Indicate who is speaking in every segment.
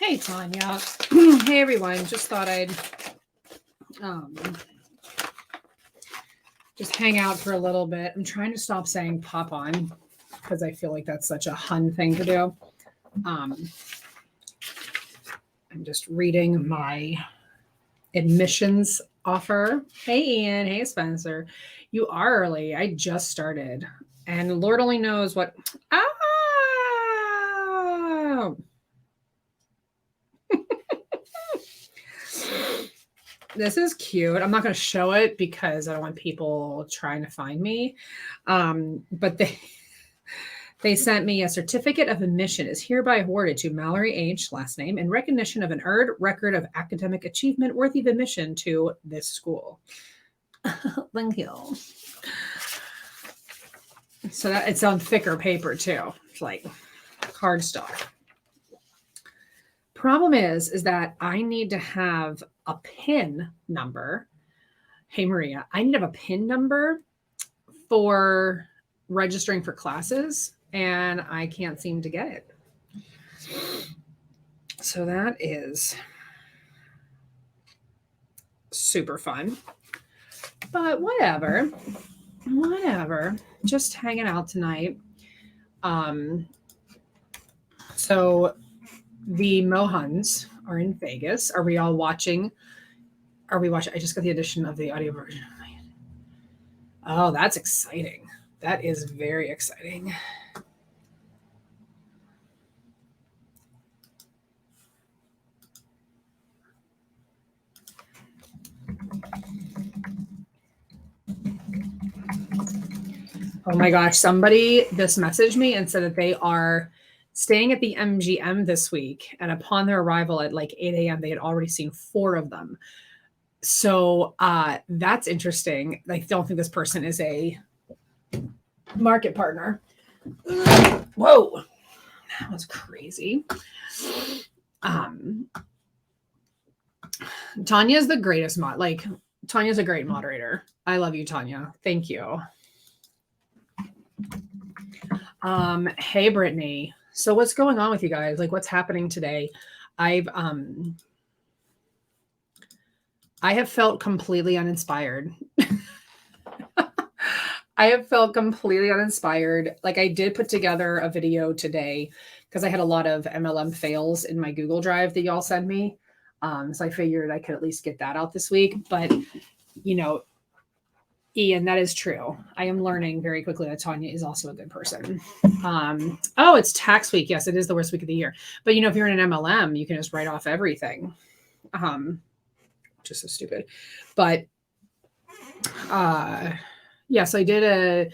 Speaker 1: Hey, Tanya. Hey, everyone. Just thought I'd just hang out for a little bit. I'm trying to stop saying pop on because I feel like that's such a Hun thing to do. I'm just reading my admissions offer. Hey, Ian. Hey, Spencer. You are early. I just started. And Lord only knows what. This is cute. I'm not going to show it because I don't want people trying to find me. But they sent me a certificate of admission is hereby awarded to Mallory H. last name in recognition of an earned record of academic achievement worthy of admission to this school. Thank you. So that it's on thicker paper too. It's like cardstock. Problem is that I need to have a PIN number. Hey, Maria, I need to have a PIN number for registering for classes, and I can't seem to get it. So that is super fun. But whatever. Just hanging out tonight. So the Mohans are in Vegas. Are we all watching? Are we watching? I just got the edition of the audio version. Oh, that's exciting. That is very exciting. Oh my gosh, somebody just messaged me and said that they are staying at the MGM this week. And upon their arrival at like 8 a.m., they had already seen 4 of them. So that's interesting. I don't think this person is a market partner. Whoa, that was crazy. Tanya's the greatest Tanya's a great moderator. I love you, Tanya. Thank you. Hey, Brittany. So what's going on with you guys? Like, what's happening today? I have felt completely uninspired. I have felt completely uninspired. Like, I did put together a video today because I had a lot of MLM fails in my Google Drive that y'all sent me. So I figured I could at least get that out this week. But, you know, Ian, that is true. I am learning very quickly that Tanya is also a good person. Oh, it's tax week. Yes, it is the worst week of the year. But, you know, if you're in an MLM, you can just write off everything. Which is so stupid. But, yes, I did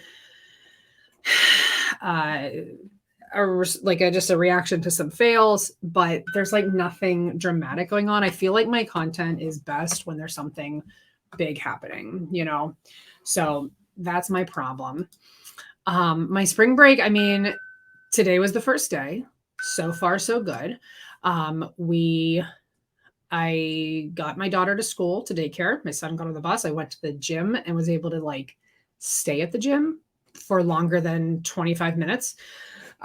Speaker 1: just a reaction to some fails, but there's like nothing dramatic going on. I feel like my content is best when there's something big happening, you know? So that's my problem. My spring break, I mean, today was the first day. So far, so good. I got my daughter to school, to daycare. My son got on the bus. I went to the gym and was able to like stay at the gym for longer than 25 minutes.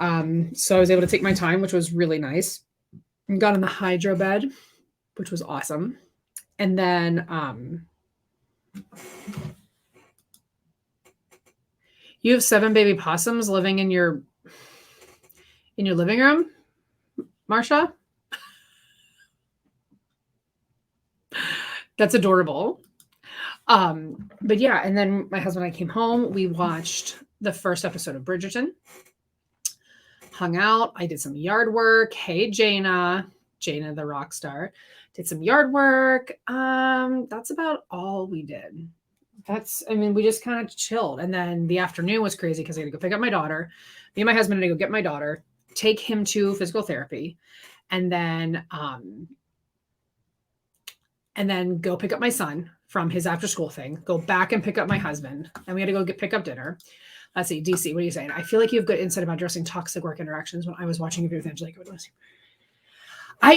Speaker 1: So I was able to take my time, which was really nice. And got in the hydro bed, which was awesome. And then you have 7 baby possums living in your living room, Marsha? That's adorable. But yeah, and then my husband and I came home. We watched the first episode of Bridgerton, hung out. I did some yard work. Hey, Jaina the rock star, did some yard work. That's about all we did. We just kind of chilled. And then the afternoon was crazy because I had to go pick up my daughter. Me and my husband had to go get my daughter, take him to physical therapy, and then go pick up my son from his after school thing, go back and pick up my husband. And we had to go pick up dinner. Let's see, DC, what are you saying? I feel like you have good insight about addressing toxic work interactions. When I was watching a video with Angelica,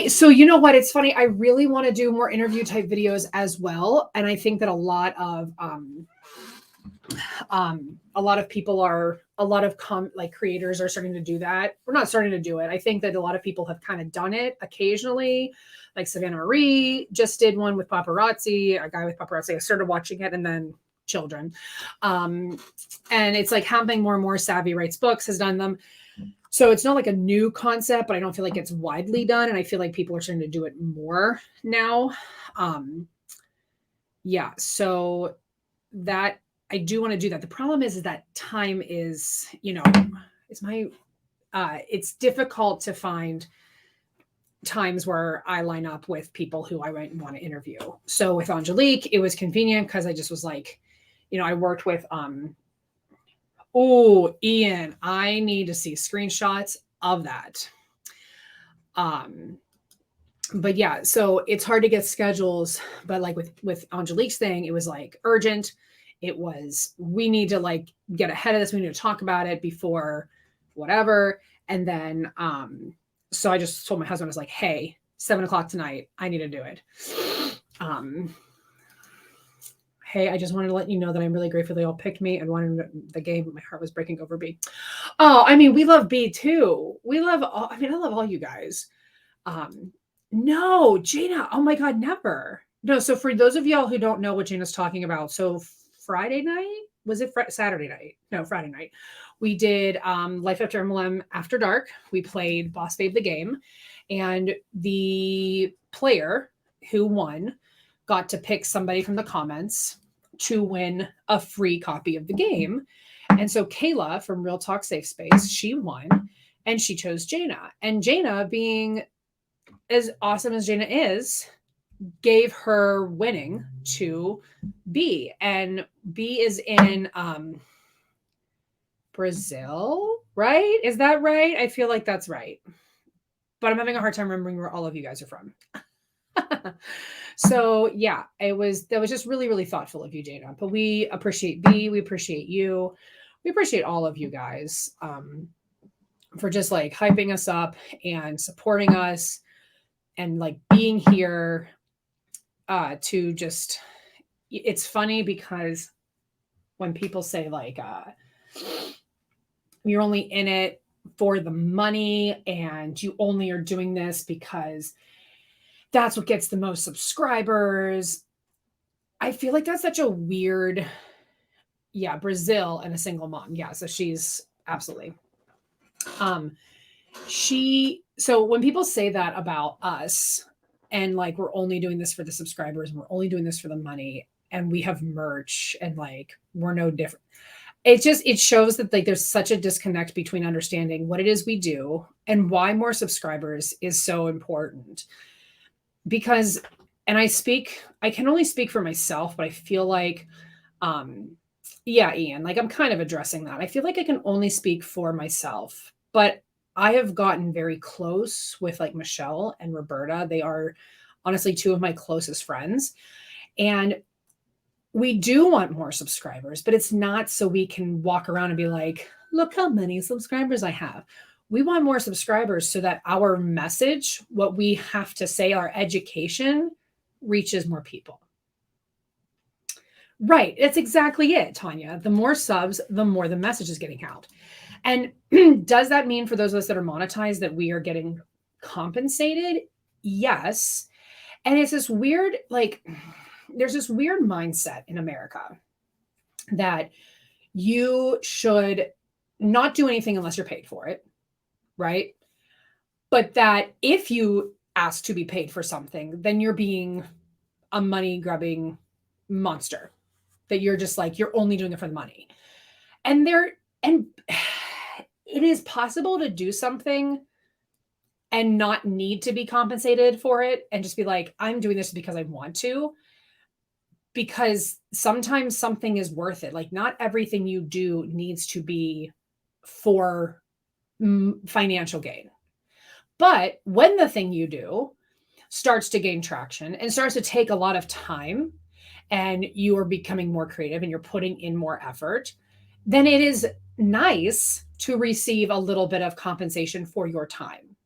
Speaker 1: so you know what? It's funny. I really want to do more interview type videos as well. And I think that a lot of A lot of people are, like creators are starting to do that. We're not starting to do it. I think that a lot of people have kind of done it occasionally. Like Savannah Marie just did one with paparazzi, a guy with paparazzi. I started watching it, and then children. And it's like happening more and more. Savvy Writes Books has done them. So it's not like a new concept, but I don't feel like it's widely done. And I feel like people are starting to do it more now. Yeah. So that I do want to do that. The problem is that time is, it's difficult to find times where I line up with people who I might want to interview. So with Angelique, it was convenient because I just was like, I worked with, Ian, I need to see screenshots of that. But yeah, so it's hard to get schedules, but like with Angelique's thing, it was like urgent. It was, we need to like get ahead of this. We need to talk about it before whatever. And then, so I just told my husband, I was like, hey, 7:00 tonight, I need to do it. Hey, I just wanted to let you know that I'm really grateful they all picked me and wanted the game. My heart was breaking over B. Oh, I mean, we love B too. We love all, I love all you guys. No, Jana. Oh my God, never. No. So for those of y'all who don't know what Jana's talking about, so Friday night, was it Saturday night? No, Friday night. We did Life After MLM After Dark. We played Boss Babe the game, and the player who won got to pick somebody from the comments to win a free copy of the game. And so Kayla from Real Talk Safe Space, she won, and she chose Jana. And Jana, being as awesome as Jana is, gave her winning to B. And B is in Brazil, right? Is that right? I feel like that's right. But I'm having a hard time remembering where all of you guys are from. So yeah, that was just really, really thoughtful of you, Jana. But we appreciate B. We appreciate you. We appreciate all of you guys for just like hyping us up and supporting us and like being here to just, it's funny because when people say like, you're only in it for the money and you only are doing this because that's what gets the most subscribers. I feel like that's such a weird, Brazil and a single mom. Yeah. So she's absolutely, so when people say that about us and like, we're only doing this for the subscribers and we're only doing this for the money and we have merch and like, we're no different. It shows that like there's such a disconnect between understanding what it is we do and why more subscribers is so important. Because, and I can only speak for myself, but I feel like, Ian, like I'm kind of addressing that. I feel like I can only speak for myself, but I have gotten very close with like Michelle and Roberta. They are honestly two of my closest friends. And we do want more subscribers, but it's not so we can walk around and be like, look how many subscribers I have. We want more subscribers so that our message, what we have to say, our education reaches more people. Right. That's exactly it, Tanya. The more subs, the more the message is getting out. And does that mean for those of us that are monetized that we are getting compensated? Yes. And it's this weird, like, there's this weird mindset in America that you should not do anything unless you're paid for it. Right. But that if you ask to be paid for something, then you're being a money grubbing monster, that you're just like, you're only doing it for the money. And it is possible to do something and not need to be compensated for it and just be like, I'm doing this because I want to, because sometimes something is worth it. Like not everything you do needs to be for financial gain. But when the thing you do starts to gain traction and starts to take a lot of time and you are becoming more creative and you're putting in more effort, then it is nice to receive a little bit of compensation for your time.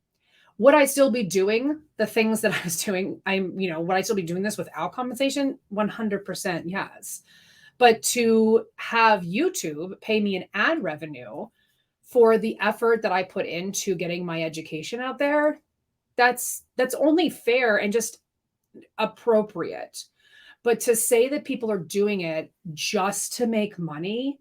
Speaker 1: Would I still be doing the things that I was doing? Would I still be doing this without compensation? 100% yes. But to have YouTube pay me an ad revenue for the effort that I put into getting my education out there, that's only fair and just appropriate. But to say that people are doing it just to make money,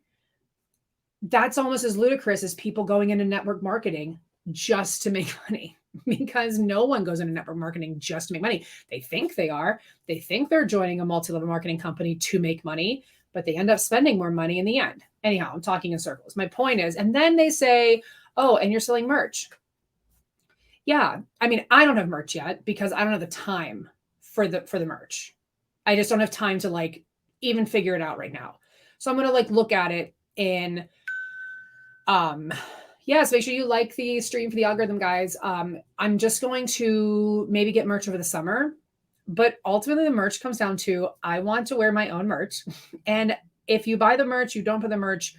Speaker 1: that's almost as ludicrous as people going into network marketing just to make money, because no one goes into network marketing just to make money. They think they are. They think they're joining a multi-level marketing company to make money, but they end up spending more money in the end. Anyhow, I'm talking in circles. My point is, and then they say, oh, and you're selling merch. Yeah. I mean, I don't have merch yet because I don't have the time for the merch. I just don't have time to like even figure it out right now. So I'm going to like look at it in, yes, make sure you like the stream for the algorithm, guys. I'm just going to maybe get merch over the summer, but ultimately the merch comes down to, I want to wear my own merch. And if you buy the merch, you don't buy the merch,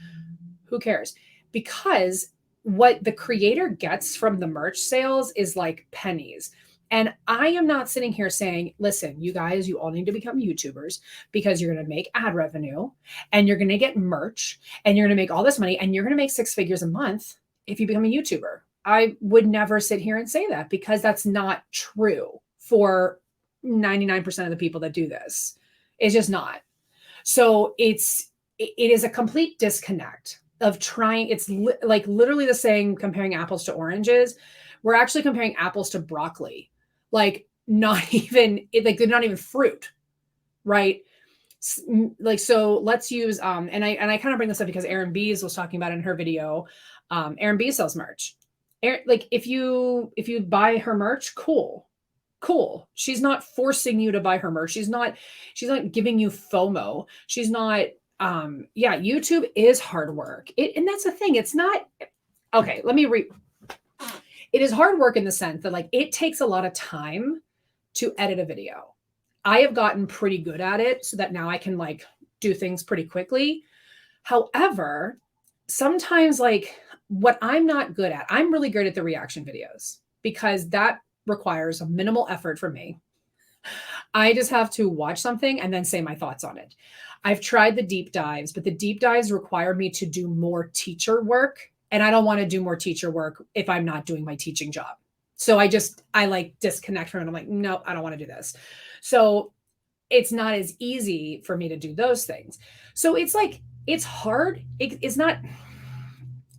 Speaker 1: who cares? Because what the creator gets from the merch sales is like pennies. And I am not sitting here saying, listen, you guys, you all need to become YouTubers because you're going to make ad revenue and you're going to get merch and you're going to make all this money and you're going to make 6 figures a month if you become a YouTuber. I would never sit here and say that because that's not true for 99% of the people that do this. It's just not. So it is a complete disconnect of trying. It's like literally the saying, comparing apples to oranges. We're actually comparing apples to broccoli. Like not even, like they're not even fruit, right? Like, so let's use, and I kind of bring this up because Erin Bies was talking about it in her video. Erin Bies sells merch. Like if you buy her merch, cool. She's not forcing you to buy her merch. She's not giving you FOMO. She's not, yeah, YouTube is hard work. And that's the thing. It's not, okay, it is hard work in the sense that like it takes a lot of time to edit a video. I have gotten pretty good at it so that now I can like do things pretty quickly. However, sometimes like what I'm not good at, I'm really good at the reaction videos because that requires a minimal effort from me. I just have to watch something and then say my thoughts on it. I've tried the deep dives, but the deep dives require me to do more teacher work. And I don't want to do more teacher work if I'm not doing my teaching job. So I like disconnect from it. I'm like, no, I don't want to do this. So it's not as easy for me to do those things. So it's like, it's hard. It's not,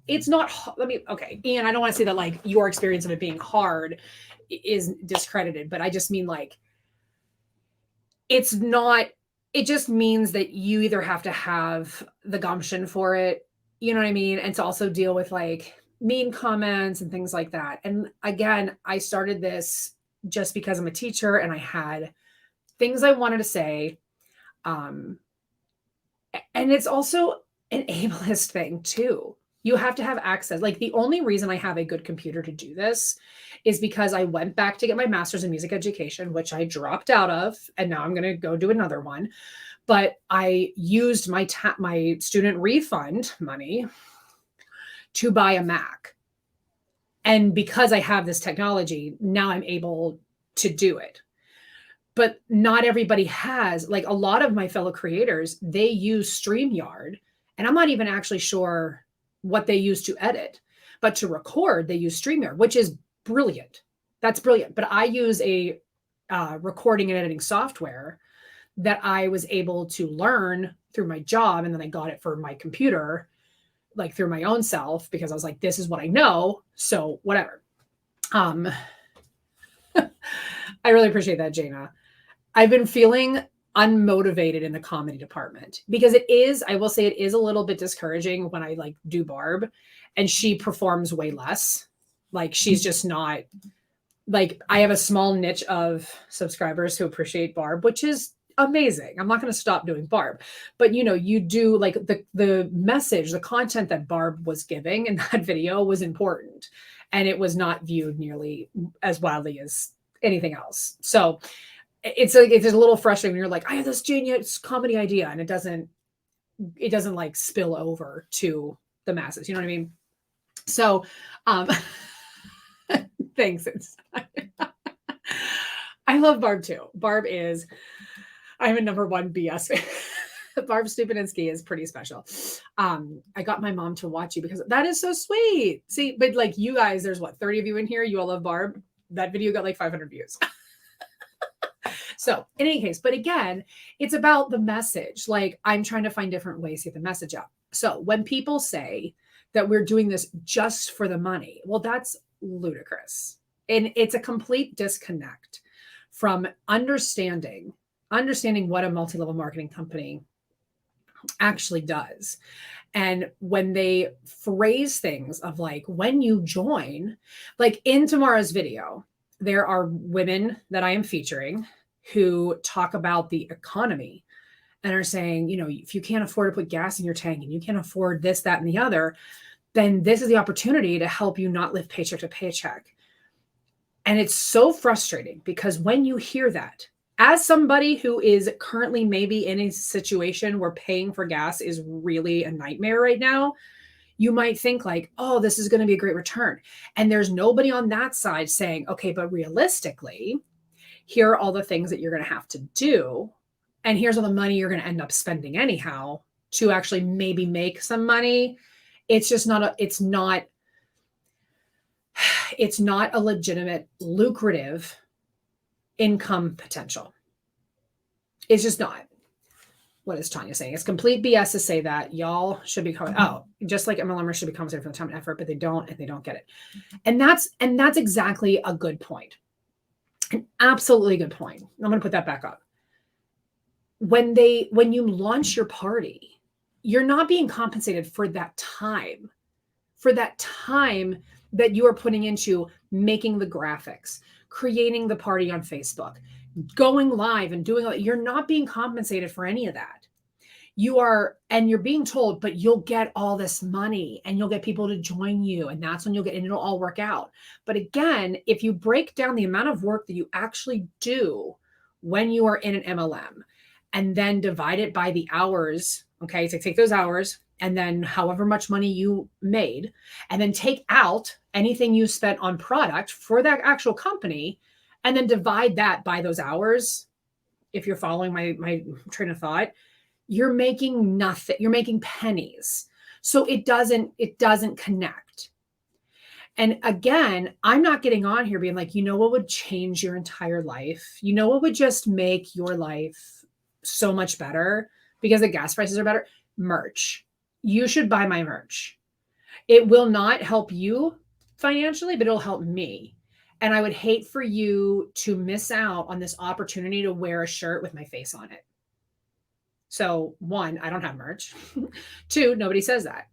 Speaker 1: okay. Ian, I don't want to say that like your experience of it being hard is discredited, but I just mean like, it's not, it just means that you either have to have the gumption for it, you know what I mean? And to also deal with like mean comments and things like that. And again, I started this just because I'm a teacher and I had things I wanted to say. And it's also an ableist thing too. You have to have access. Like the only reason I have a good computer to do this is because I went back to get my master's in music education, which I dropped out of, and now I'm going to go do another one. But I used my student refund money to buy a Mac. And because I have this technology, now I'm able to do it. But not everybody has, like a lot of my fellow creators, they use StreamYard. And I'm not even actually sure what they use to edit. But to record, they use StreamYard, which is brilliant. That's brilliant. But I use a recording and editing software that I was able to learn through my job. And then I got it for my computer, like through my own self, because I was like, this is what I know. So whatever. I really appreciate that, Jaina. I've been feeling unmotivated in the comedy department because I will say it is a little bit discouraging when I like do Barb and she performs way less. Like she's just not, like I have a small niche of subscribers who appreciate Barb, which is amazing. I'm not going to stop doing Barb, but you know, you do like the message, the content that Barb was giving in that video was important and it was not viewed nearly as widely as anything else. So it's a little frustrating when you're like, I have this genius comedy idea and it doesn't like spill over to the masses. You know what I mean? So, thanks. I love Barb too. I'm a number one BS fan. Barb Stupininsky is pretty special. I got my mom to watch you because that is so sweet. See, but like you guys, there's what, 30 of you in here. You all love Barb. That video got like 500 views. So in any case, but again, it's about the message. Like I'm trying to find different ways to get the message out. So when people say that we're doing this just for the money, well, that's ludicrous. And it's a complete disconnect from understanding what a multi-level marketing company actually does. And when they phrase things of like, when you join, like in tomorrow's video, there are women that I am featuring who talk about the economy and are saying, you know, if you can't afford to put gas in your tank and you can't afford this, that, and the other, then this is the opportunity to help you not live paycheck to paycheck. And it's so frustrating because when you hear that, as somebody who is currently maybe in a situation where paying for gas is really a nightmare right now, you might think like, oh, this is going to be a great return. And there's nobody on that side saying, okay, but realistically, here are all the things that you're going to have to do. And here's all the money you're going to end up spending anyhow to actually maybe make some money. It's just not it's not a legitimate, lucrative income potential. It's just not. What is Tanya saying? It's complete BS to say that. Y'all should be just like MLMers should be compensated for the time and effort, but they don't, and they don't get it. And that's exactly a good point. An absolutely good point. I'm going to put that back up. When you launch your party, you're not being compensated for that time that you are putting into making the graphics, creating the party on Facebook, going live and doing it. You're not being compensated for any of that. You're being told, but you'll get all this money and you'll get people to join you. And that's when you'll get, and it'll all work out. But again, if you break down the amount of work that you actually do when you are in an MLM and then divide it by the hours, okay, so take those hours and then however much money you made, and then take out anything you spent on product for that actual company, and then divide that by those hours. If you're following my train of thought, you're making nothing. You're making pennies. So it doesn't connect. And again, I'm not getting on here being like, you know what would change your entire life? You know what would just make your life so much better because the gas prices are better? Merch. You should buy my merch. It will not help you financially, but it'll help me. And I would hate for you to miss out on this opportunity to wear a shirt with my face on it. So 1, I don't have merch. 2, nobody says that.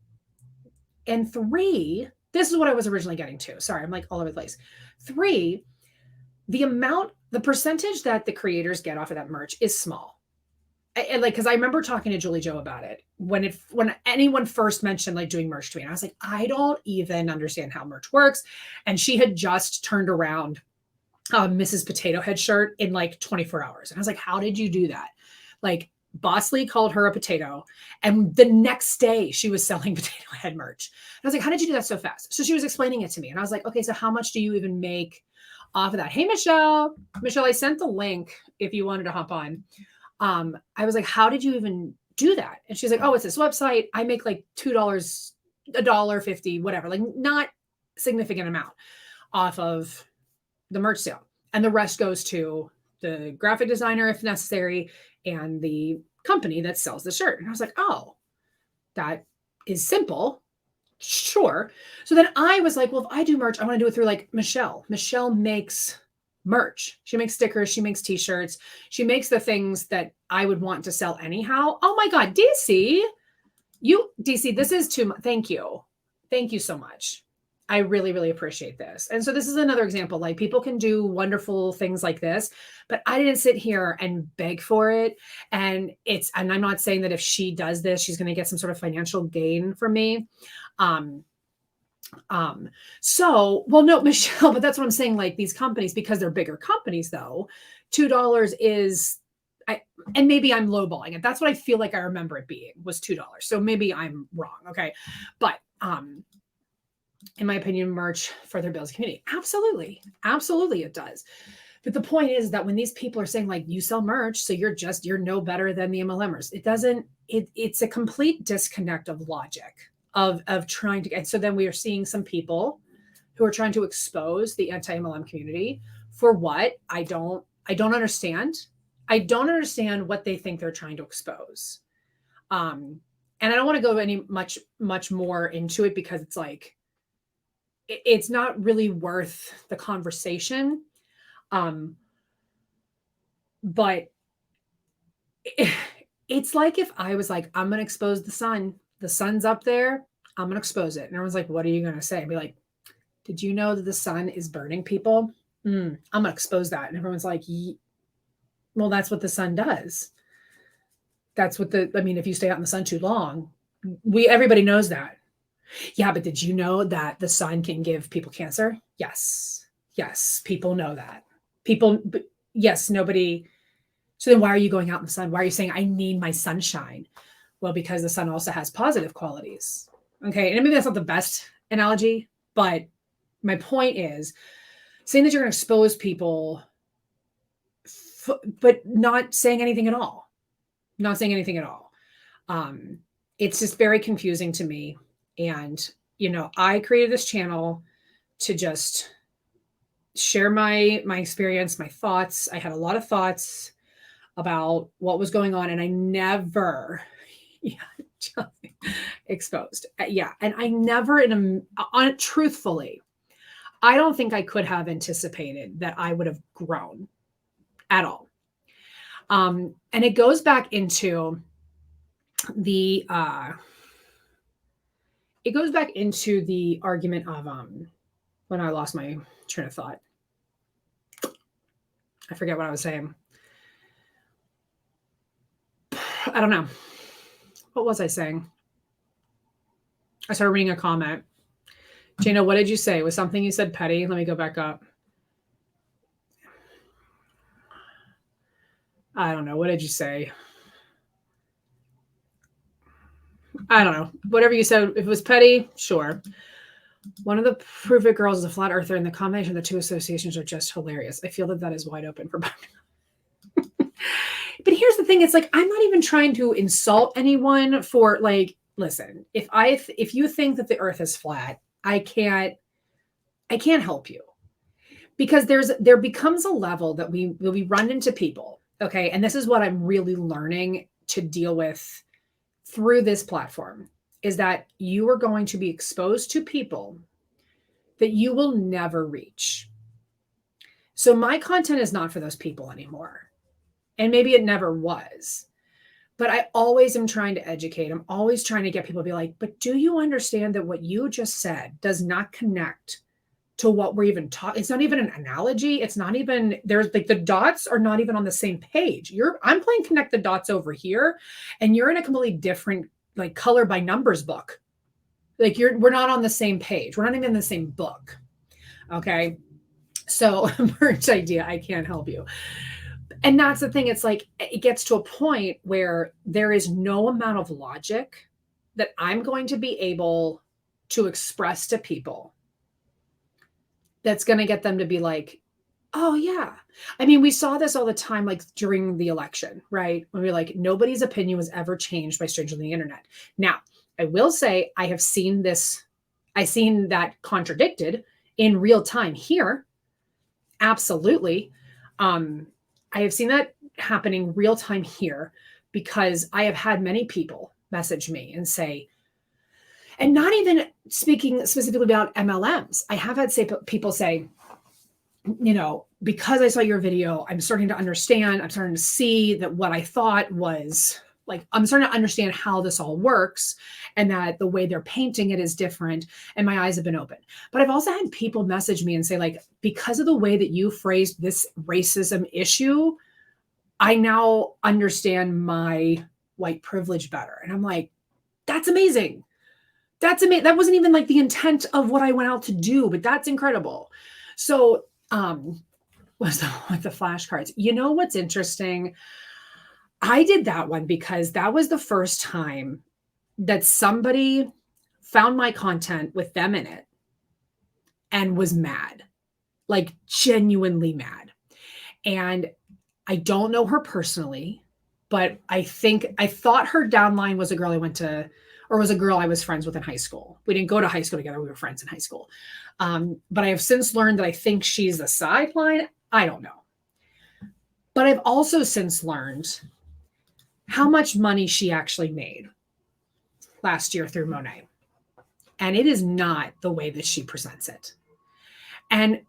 Speaker 1: And 3, this is what I was originally getting to. Sorry, I'm like all over the place. 3, the percentage that the creators get off of that merch is small. And like, cause I remember talking to Julie Joe about it when anyone first mentioned like doing merch to me, and I was like, I don't even understand how merch works. And she had just turned around Mrs. Potato Head shirt in like 24 hours. And I was like, how did you do that? Like Boss Lee called her a potato. And the next day she was selling Potato Head merch. And I was like, how did you do that so fast? So she was explaining it to me. And I was like, okay, so how much do you even make off of that? Hey, Michelle, I sent the link if you wanted to hop on. I was like, how did you even do that? And she's like, oh, it's this website. I make like $2, $1.50, whatever, like not significant amount off of the merch sale. And the rest goes to the graphic designer if necessary and the company that sells the shirt. And I was like, oh, that is simple. Sure. So then I was like, well, if I do merch, I want to do it through like Michelle. Michelle makes merch. She makes stickers. She makes t-shirts. She makes the things that I would want to sell anyhow. Oh my God, DC, this is too much. Thank you. Thank you so much. I really, really appreciate this. And so this is another example, like people can do wonderful things like this, but I didn't sit here and beg for it. And I'm not saying that if she does this, she's going to get some sort of financial gain from me. No, Michelle, but that's what I'm saying. Like these companies, because they're bigger companies though, $2 is, and maybe I'm lowballing it. That's what I feel like I remember it being was $2. So maybe I'm wrong. Okay. But, in my opinion, merch further builds community. Absolutely. Absolutely. It does. But the point is that when these people are saying like, you sell merch, so you're no better than the MLMers. It's a complete disconnect of logic of trying to, and so then we are seeing some people who are trying to expose the anti-MLM community for what? I don't understand. I don't understand what they think they're trying to expose. And I don't want to go any much more into it because it's like, it's not really worth the conversation. But it's like if I was like, I'm going to expose the sun's up there, I'm going to expose it. And everyone's like, what are you going to say? I'd be like, did you know that the sun is burning people? I'm going to expose that. And everyone's like, well, that's what the sun does. That's what if you stay out in the sun too long, everybody knows that. Yeah, but did you know that the sun can give people cancer? Yes, people know that. Yes, nobody. So then why are you going out in the sun? Why are you saying I need my sunshine? Well, because the sun also has positive qualities. Okay, and maybe that's not the best analogy, but my point is saying that you're going to expose people, but not saying anything at all. Not saying anything at all. It's just very confusing to me. And, I created this channel to just share my experience, my thoughts. I had a lot of thoughts about what was going on, and I never exposed. And I never truthfully, I don't think I could have anticipated that I would have grown at all. And it goes back into the argument of when I lost my train of thought. I forget what I was saying. I don't know. What was I saying? I started reading a comment. Jana, what did you say? Was something you said petty? Let me go back up. I don't know. What did you say? I don't know. Whatever you said, if it was petty, sure. One of the Prove It girls is a flat earther, and the combination of the two associations are just hilarious. I feel that is wide open for But here's the thing. It's like, I'm not even trying to insult anyone for like, listen, if you think that the earth is flat, I can't help you, because there becomes a level that we run into people. Okay. And this is what I'm really learning to deal with through this platform, is that you are going to be exposed to people that you will never reach. So my content is not for those people anymore. And maybe it never was, but I always am trying to educate. I'm always trying to get people to be like, but do you understand that what you just said does not connect to what we're even talking? It's not even an analogy. It's not even, there's like the dots are not even on the same page. I'm playing connect the dots over here, and you're in a completely different like color by numbers book. Like we're not on the same page. We're not even in the same book. Okay. So merch idea, I can't help you. And that's the thing. It's like, it gets to a point where there is no amount of logic that I'm going to be able to express to people that's going to get them to be like, oh yeah. I mean, we saw this all the time, like during the election, right? When we were like, nobody's opinion was ever changed by strangers on the internet. Now, I will say I have seen that contradicted in real time here. Absolutely. I have seen that happening real time here, because I have had many people message me and say, and not even speaking specifically about MLMs, I have had people say, because I saw your video, I'm starting to understand, I'm starting to see that what I thought was like, I'm starting to understand how this all works, and that the way they're painting it is different, and my eyes have been open. But I've also had people message me and say, like, because of the way that you phrased this racism issue, I now understand my white privilege better. And I'm like, that's amazing. That's amazing. That wasn't even like the intent of what I went out to do, but that's incredible. So, with the flashcards, what's interesting? I did that one because that was the first time that somebody found my content with them in it and was mad, like genuinely mad. And I don't know her personally, but I thought her downline was a girl I went to, or was a girl I was friends with in high school. We didn't go to high school together. We were friends in high school. But I have since learned that I think she's a sideline. I don't know. But I've also since learned how much money she actually made last year through Monat. And it is not the way that she presents it. And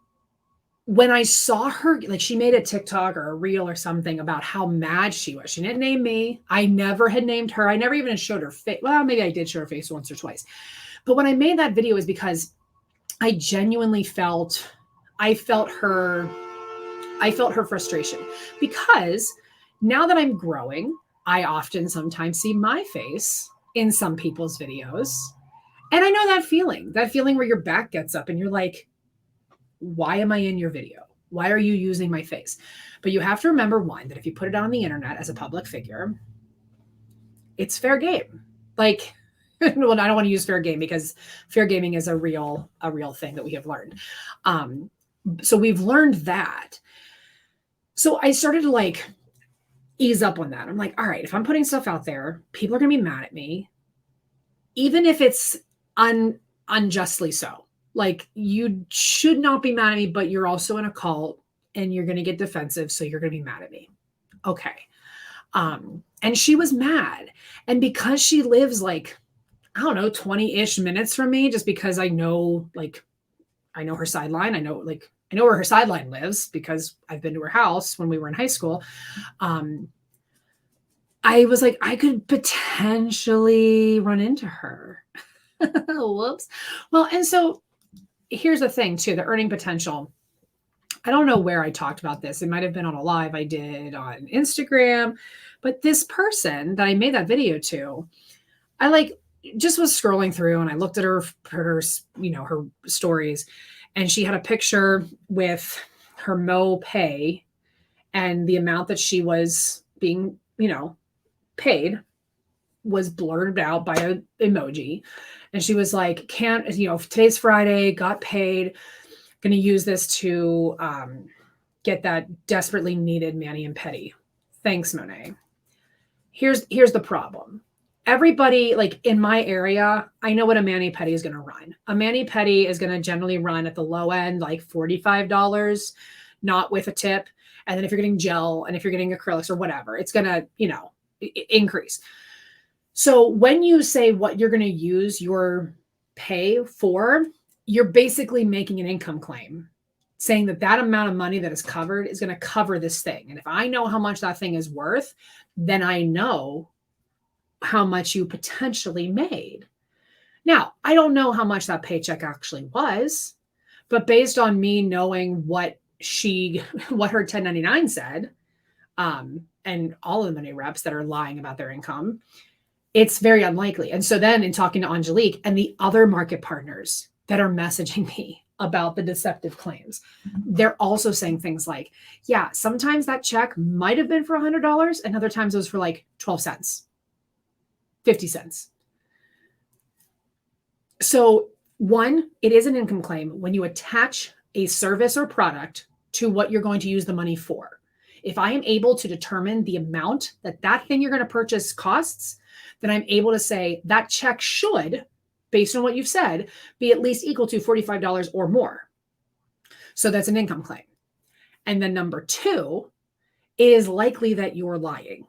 Speaker 1: when I saw her, like she made a TikTok or a reel or something about how mad she was. She didn't name me. I never had named her. I never even showed her face. Well, maybe I did show her face once or twice. But when I made that video is because I genuinely felt her frustration, because now that I'm growing, I often sometimes see my face in some people's videos. And I know that feeling where your back gets up and you're like, why am I in your video? Why are you using my face? But you have to remember, one, that if you put it on the internet as a public figure, it's fair game. Like, well, I don't want to use fair game because fair gaming is a real thing that we have learned. So we've learned that. So I started to like ease up on that. I'm like, all right, if I'm putting stuff out there, people are going to be mad at me, even if it's unjustly so. Like, you should not be mad at me, but you're also in a cult and you're going to get defensive. So you're going to be mad at me. Okay. And she was mad. And because she lives like, I don't know, 20-ish minutes from me, just because I know her sideline. I know where her sideline lives because I've been to her house when we were in high school. I was like, I could potentially run into her. Whoops. Well, and so here's the thing too, the earning potential. I don't know where I talked about this. It might've been on a live I did on Instagram, but this person that I made that video to, I like just was scrolling through and I looked at her stories, and she had a picture with her Mo pay and the amount that she was being, paid was blurred out by an emoji. And she was like, today's Friday, got paid, going to use this to get that desperately needed mani and pedi. Thanks, Monat. Here's the problem. Everybody, like in my area, I know what a mani pedi is going to run. A mani pedi is going to generally run at the low end, like $45, not with a tip. And then if you're getting gel and if you're getting acrylics or whatever, it's going to, increase. So when you say what you're going to use your pay for, you're basically making an income claim, saying that amount of money that is covered is going to cover this thing. And if I know how much that thing is worth, then I know how much you potentially made. Now, I don't know how much that paycheck actually was, but based on me knowing what her 1099 said, and all of the Monat reps that are lying about their income, it's very unlikely. And so then in talking to Angelique and the other market partners that are messaging me about the deceptive claims, they're also saying things like, yeah, sometimes that check might have been for $100 and other times it was for like 12 cents, 50 cents. So one, it is an income claim when you attach a service or product to what you're going to use the money for. If I am able to determine the amount that thing you're going to purchase costs, then I'm able to say that check should, based on what you've said, be at least equal to $45 or more. So that's an income claim. And then number two, it is likely that you're lying.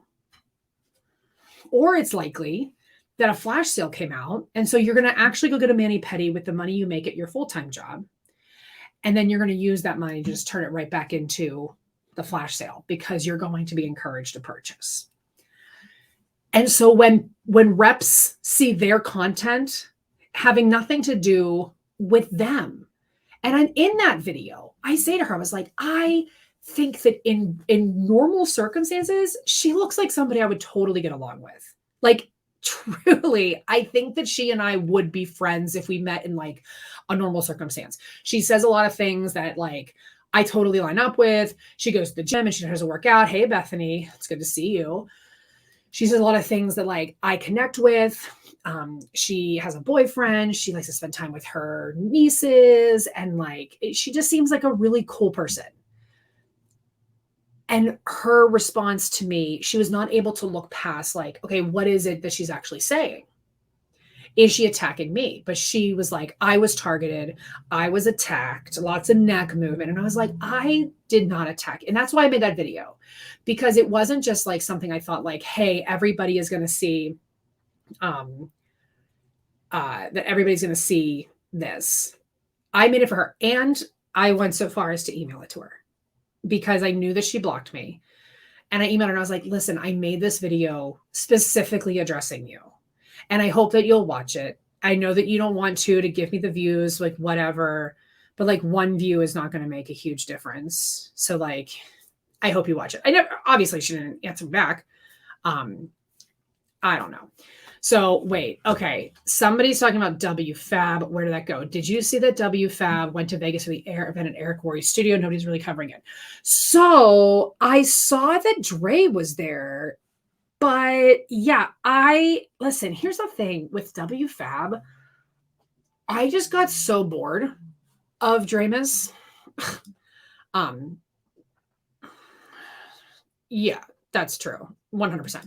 Speaker 1: Or it's likely that a flash sale came out. And so you're going to actually go get a mani pedi with the money you make at your full-time job. And then you're going to use that money to just turn it right back into the flash sale because you're going to be encouraged to purchase. And so when reps see their content having nothing to do with them, and in that video, I say to her, I was like, I think that in normal circumstances, she looks like somebody I would totally get along with. Like, truly, I think that she and I would be friends if we met in like a normal circumstance. She says a lot of things that like I totally line up with. She goes to the gym and she tries to work out. Hey, Bethany, it's good to see you. She says a lot of things that like I connect with. She has a boyfriend. She likes to spend time with her nieces. And like, she just seems like a really cool person. And her response to me, she was not able to look past like, okay, what is it that she's actually saying? Is she attacking me? But she was like, I was targeted. I was attacked, lots of neck movement. And I was like, I did not attack. And that's why I made that video, because it wasn't just like something I thought like, hey, everybody is going to see, that everybody's going to see this. I made it for her. And I went so far as to email it to her because I knew that she blocked me. And I emailed her and I was like, listen, I made this video specifically addressing you. And I hope that you'll watch it. I know that you don't want to give me the views, like whatever, but like one view is not going to make a huge difference. So like, I hope you watch it. Obviously she didn't answer back. I don't know. So wait, okay. Somebody's talking about WFAB. Where did that go? Did you see that WFAB went to Vegas for the event at Eric Worre's studio? Nobody's really covering it. So I saw that Dre was there. But yeah, listen, here's the thing with WFAB. I just got so bored of Dramas. Yeah, that's true. 100%.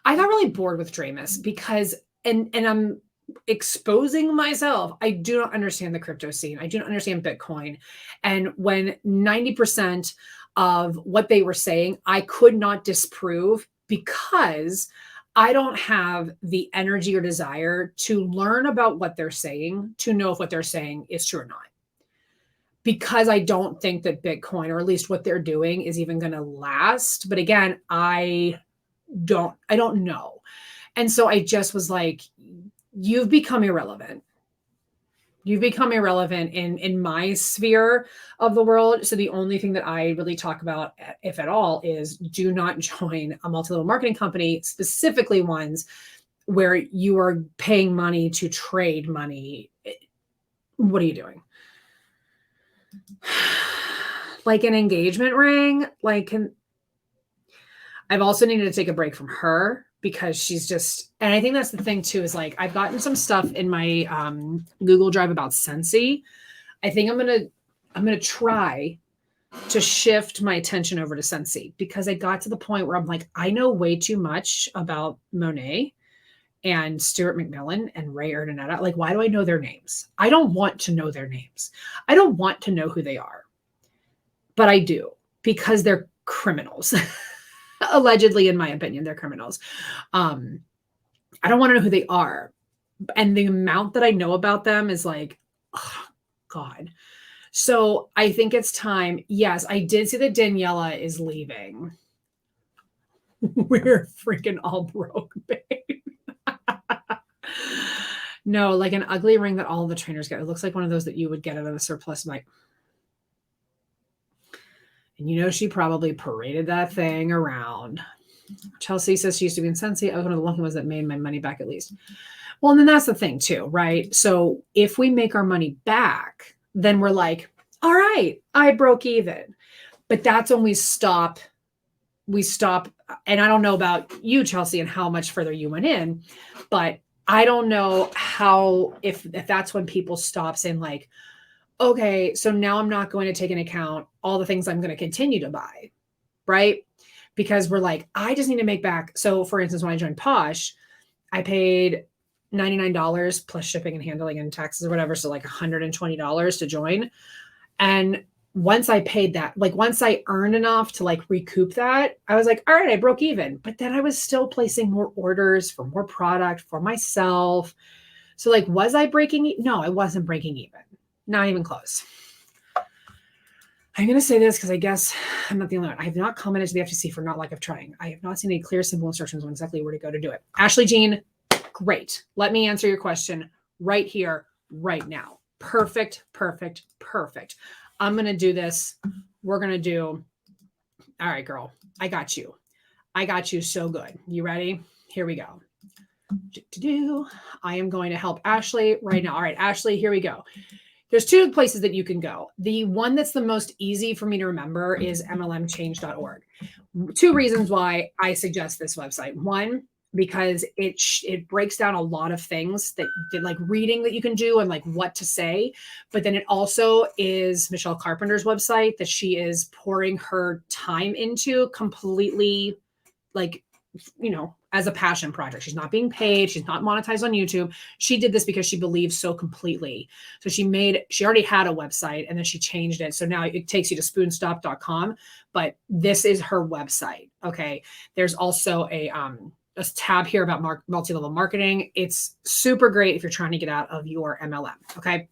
Speaker 1: I got really bored with Dramas because, and I'm exposing myself. I do not understand the crypto scene. I do not understand Bitcoin. And when 90% of what they were saying, I could not disprove, because I don't have the energy or desire to learn about what they're saying, to know if what they're saying is true or not. Because I don't think that Bitcoin, or at least what they're doing, is even going to last. But again, I don't know. And so I just was like, you've become irrelevant. You've become irrelevant in my sphere of the world. So the only thing that I really talk about, if at all, is do not join a multi-level marketing company, specifically ones where you are paying money to trade money. What are you doing? Like an engagement ring? I've also needed to take a break from her, because she's just, and I think that's the thing too, is like, I've gotten some stuff in my Google Drive about Scentsy. I think I'm going to try to shift my attention over to Scentsy, because I got to the point where I'm like, I know way too much about Monet and Stuart McMillan and Ray Urdaneta. Like, why do I know their names? I don't want to know their names. I don't want to know who they are, but I do, because they're criminals. Allegedly, in my opinion, they're criminals. I don't want to know who they are. And the amount that I know about them is like, oh, God. So I think it's time. Yes, I did see that Daniela is leaving. We're freaking all broke, babe. No, like an ugly ring that all the trainers get. It looks like one of those that you would get at a surplus night. And you know, she probably paraded that thing around. Chelsea says she used to be in Scentsy. I was one of the lucky ones that made my money back, at least. Well, and then that's the thing too, right? So if we make our money back, then we're like, all right, I broke even. But that's when we stop. And I don't know about you, Chelsea, and how much further you went in, but I don't know how, if that's when people stop saying like, okay, so now I'm not going to take into account all the things I'm going to continue to buy, right? Because we're like, I just need to make back. So for instance, when I joined Posh, I paid $99 plus shipping and handling and taxes or whatever. So like $120 to join. And once I paid that, like once I earned enough to like recoup that, I was like, all right, I broke even. But then I was still placing more orders for more product for myself. So like, was I breaking? No, I wasn't breaking even. Not even close. I'm going to say this because I guess I'm not the only one. I have not commented to the FTC for not lack of trying. I have not seen any clear, simple instructions on exactly where to go to do it. Ashley Jean, great. Let me answer your question right here, right now. Perfect, perfect, perfect. I'm going to do this. We're going to do. All right, girl. I got you. I got you so good. You ready? Here we go. I am going to help Ashley right now. All right, Ashley, here we go. There's two places that you can go. The one that's the most easy for me to remember is mlmchange.org. Two reasons why I suggest this website. One, because it breaks down a lot of things that like reading that you can do and like what to say. But then it also is Michelle Carpenter's website that she is pouring her time into completely, like, you know, as a passion project. She's not being paid. She's not monetized on YouTube. She did this because she believes so completely. So she already had a website and then she changed it. So now it takes you to spoonstop.com, but this is her website. Okay. There's also a tab here about multi-level marketing. It's super great if you're trying to get out of your MLM. Okay.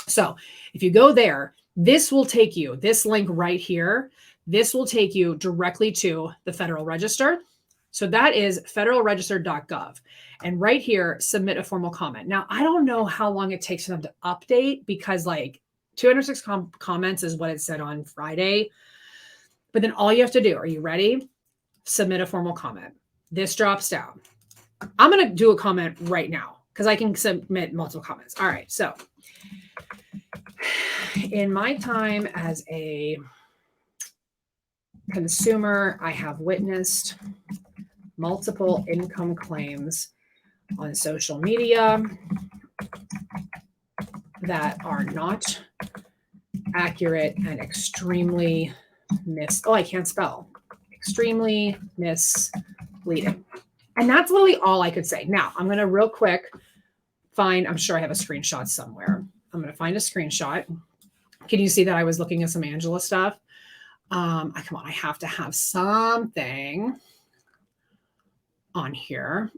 Speaker 1: So if you go there, this will take you, this link right here, this will take you directly to the Federal Register. So that is federalregister.gov. And right here, submit a formal comment. Now, I don't know how long it takes for them to update because like 206 comments is what it said on Friday. But then all you have to do, are you ready? Submit a formal comment. This drops down. I'm going to do a comment right now because I can submit multiple comments. All right. So in my time as a consumer, I have witnessed multiple income claims on social media that are not accurate and extremely extremely misleading. And that's literally all I could say. Now, I'm going to real quick I'm sure I have a screenshot somewhere. I'm going to find a screenshot. Can you see that I was looking at some Angela stuff? Come on, I have to have something on here.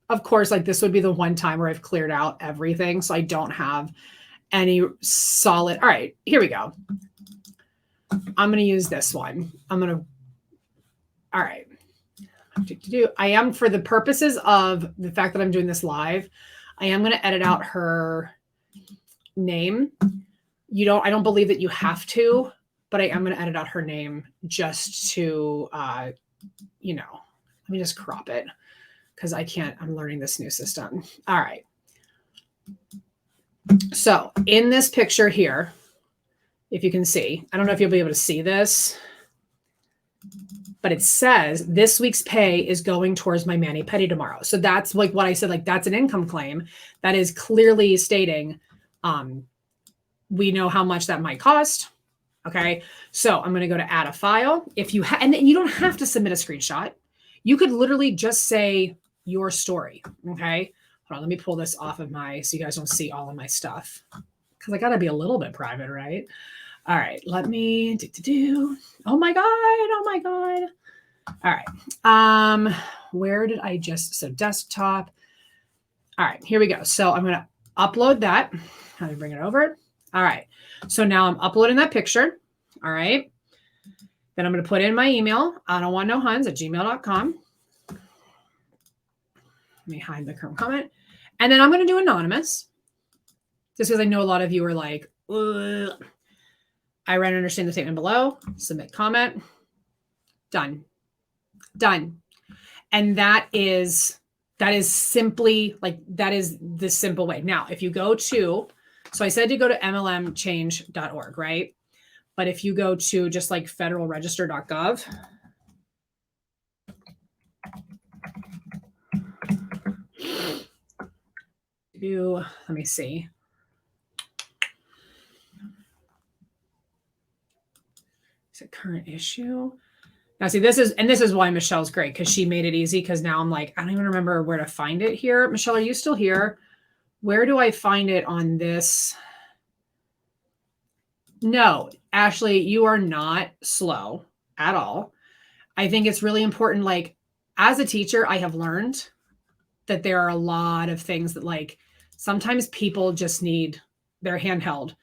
Speaker 1: Of course, like this would be the one time where I've cleared out everything. So I don't have any solid. All right, here we go. I'm going to use this one. All right. I am, for the purposes of the fact that I'm doing this live, I am going to edit out her name. I don't believe that you have to, but I am going to edit out her name just to, let me just crop it because I'm learning this new system. All right. So in this picture here, if you can see, I don't know if you'll be able to see this, but it says this week's pay is going towards my mani-pedi tomorrow. So that's like what I said, like that's an income claim that is clearly stating, we know how much that might cost. Okay. So I'm going to go to add a file. And you don't have to submit a screenshot. You could literally just say your story. Okay. Hold on. Let me pull this off of so you guys don't see all of my stuff because I got to be a little bit private, right? All right. Let me Oh my God. All right. Where did so desktop. All right, here we go. So I'm going to upload that. Let me bring it over. All right. So now I'm uploading that picture. All right. Then I'm going to put in my email. I don't want no huns@gmail.com. Let me hide the current comment. And then I'm going to do anonymous. Just because I know a lot of you are like, ugh. I read and understand the statement below. Submit comment. Done. And that is simply like, that is the simple way. Now, if you go to, so I said to go to mlmchange.org, right? But if you go to just like federalregister.gov, let me see. Is it current issue? Now, see, this is why Michelle's great, because she made it easy. Because now I'm like, I don't even remember where to find it here. Michelle, are you still here? Where do I find it on this? No, Ashley, you are not slow at all. I think it's really important. Like, as a teacher, I have learned that there are a lot of things that, like, sometimes people just need their handheld.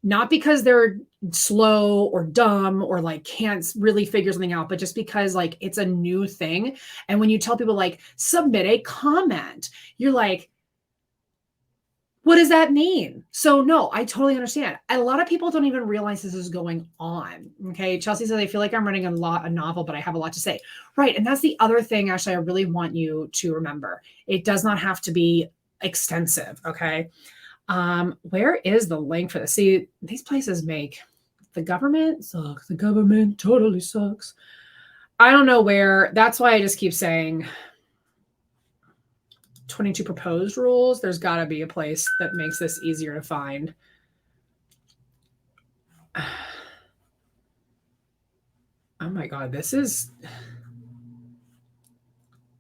Speaker 1: Not because they're slow or dumb or like can't really figure something out, but just because like it's a new thing. And when you tell people like submit a comment, you're like, what does that mean? So no, I totally understand. A lot of people don't even realize this is going on. Okay. Chelsea says, I feel like I'm running a novel, but I have a lot to say. Right. And that's the other thing, actually, I really want you to remember. It does not have to be extensive. Okay. Where is the link for this? See, these places the government sucks. The government totally sucks. I don't know where. That's why I just keep saying 22 proposed rules. There's got to be a place that makes this easier to find. Oh my God, this is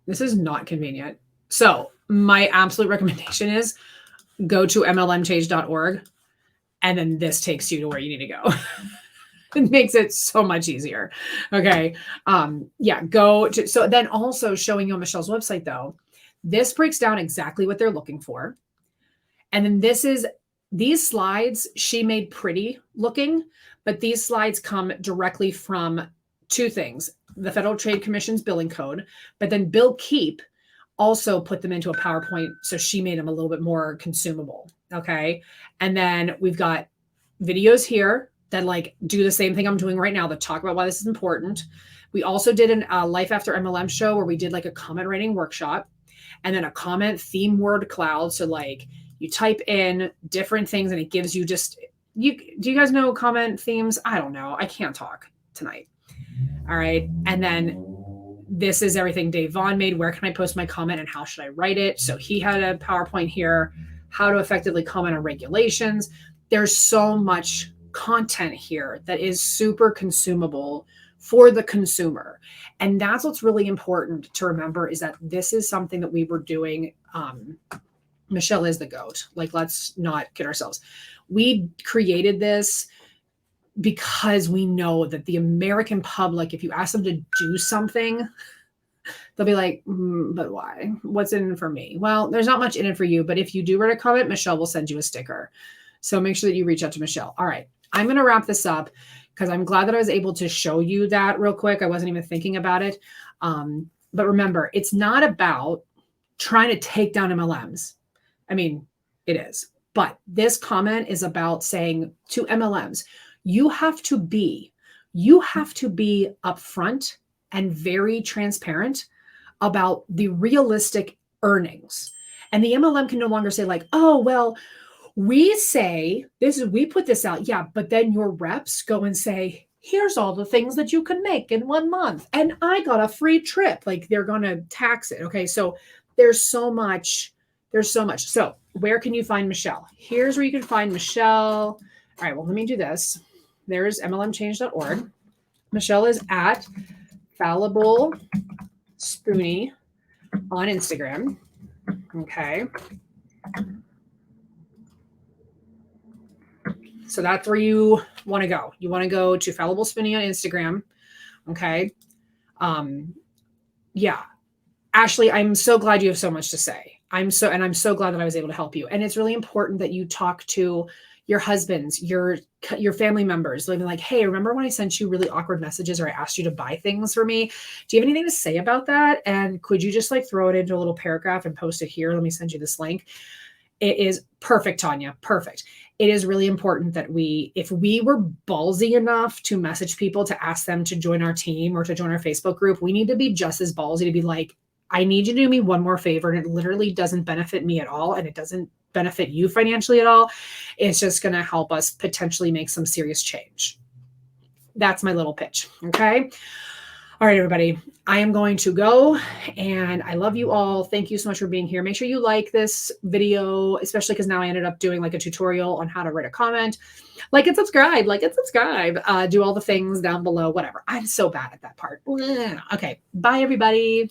Speaker 1: not convenient. So my absolute recommendation is go to mlmchange.org, and then this takes you to where you need to go. It makes it so much easier. Okay. Yeah, go to, so then also showing you on Michelle's website though, this breaks down exactly what they're looking for. And then these slides she made pretty looking, but these slides come directly from two things: the Federal Trade Commission's billing code, but then Bill Keep also put them into a PowerPoint. So she made them a little bit more consumable. Okay. And then we've got videos here that like do the same thing I'm doing right now that talk about why this is important. We also did a Life After MLM show where we did like a comment writing workshop and then a comment theme word cloud. So like you type in different things and it gives you do you guys know comment themes? I don't know. I can't talk tonight. All right. And then this is everything Dave Vaughn made. Where can I post my comment and how should I write it? So he had a PowerPoint here, how to effectively comment on regulations. There's so much content here that is super consumable for the consumer. And that's what's really important to remember, is that this is something that we were doing. Michelle is the GOAT. Like, let's not kid ourselves. We created this because we know that the American public, if you ask them to do something, they'll be like, but why? What's in it for me? Well, there's not much in it for you, but if you do write a comment, Michelle will send you a sticker. So make sure that you reach out to Michelle. All right. I'm going to wrap this up because I'm glad that I was able to show you that real quick. I wasn't even thinking about it. But remember, it's not about trying to take down MLMs. I mean, it is. But this comment is about saying to MLMs, you have to be upfront and very transparent about the realistic earnings. And the MLM can no longer say like, oh, well, we say we put this out. Yeah. But then your reps go and say, here's all the things that you can make in 1 month. And I got a free trip. Like, they're going to tax it. Okay. So there's so much. So where can you find Michelle? Here's where you can find Michelle. All right. Well, let me do this. There's mlmchange.org. Michelle is at Fallible Spoonie on Instagram. Okay. So that's where you want to go. You want to go to Fallible Spoonie on Instagram. Okay. Yeah. Ashley, I'm so glad you have so much to say. I'm so glad that I was able to help you. And it's really important that you talk to your husbands, your family members. They'll be like, hey, remember when I sent you really awkward messages or I asked you to buy things for me? Do you have anything to say about that? And could you just like throw it into a little paragraph and post it here? Let me send you this link. It is perfect, Tanya. Perfect. It is really important that if we were ballsy enough to message people to ask them to join our team or to join our Facebook group, we need to be just as ballsy to be like, I need you to do me one more favor. And it literally doesn't benefit me at all. And it doesn't benefit you financially at all. It's just going to help us potentially make some serious change. That's my little pitch. Okay. All right, everybody. I am going to go, and I love you all. Thank you so much for being here. Make sure you like this video, especially because now I ended up doing like a tutorial on how to write a comment. Like and subscribe, do all the things down below, whatever. I'm so bad at that part. Okay. Bye, everybody.